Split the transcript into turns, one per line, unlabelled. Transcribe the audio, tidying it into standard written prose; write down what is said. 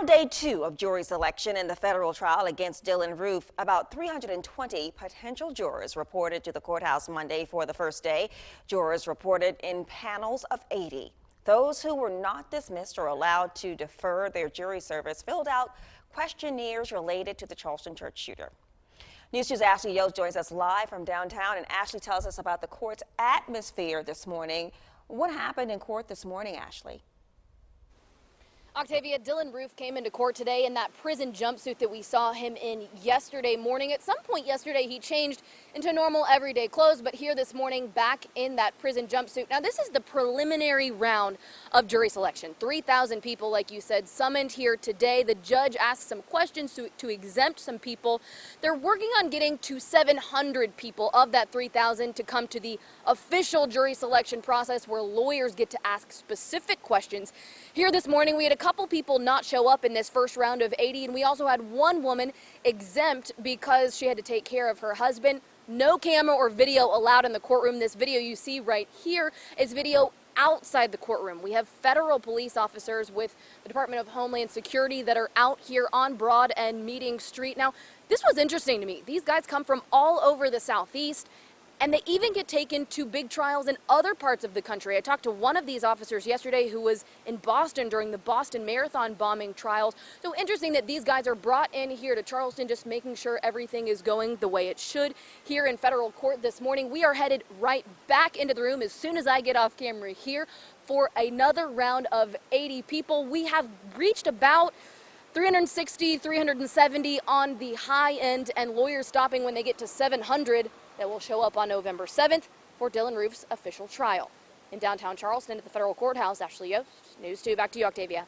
day 2 of jury selection in the federal trial against Dylan Roof. About 320 potential jurors reported to the courthouse Monday for the first day. Jurors reported in panels of 80. Those who were not dismissed or allowed to defer their jury service filled out questionnaires related to the Charleston church shooter. News 2's Ashley Yost joins us live from downtown, and Ashley tells us about the court's atmosphere this morning. What happened in court this morning, Ashley?
Octavia, Dylan Roof came into court today in that prison jumpsuit that we saw him in yesterday morning. At some point yesterday, he changed into normal everyday clothes, but here this morning, back in that prison jumpsuit. Now, this is the preliminary round of jury selection. 3,000 people, like you said, summoned here today. The judge asked some questions to exempt some people. They're working on getting to 700 people of that 3,000 to come to the official jury selection process where lawyers get to ask specific questions. Here this morning, we had a couple people not show up in this first round of 80, and we also had one woman exempt because she had to take care of her husband. No camera or video allowed in the courtroom. This video you see right here is video outside the courtroom. We have federal police officers with the Department of Homeland Security that are out here on Broad and Meeting Street. Now, this was interesting to me. These guys come from all over the Southeast, and they even get taken to big trials in other parts of the country. I talked to one of these officers yesterday who was in Boston during the Boston Marathon bombing trials. So interesting that these guys are brought in here to Charleston, just making sure everything is going the way it should. Here in federal court this morning, we are headed right back into the room as soon as I get off camera here for another round of 80 people. We have reached about 360, 370 on the high end, and lawyers stopping when they get to 700. That will show up on November 7th for Dylan Roof's official trial. In downtown Charleston at the federal courthouse, Ashley Yost, News 2. Back to you, Octavia.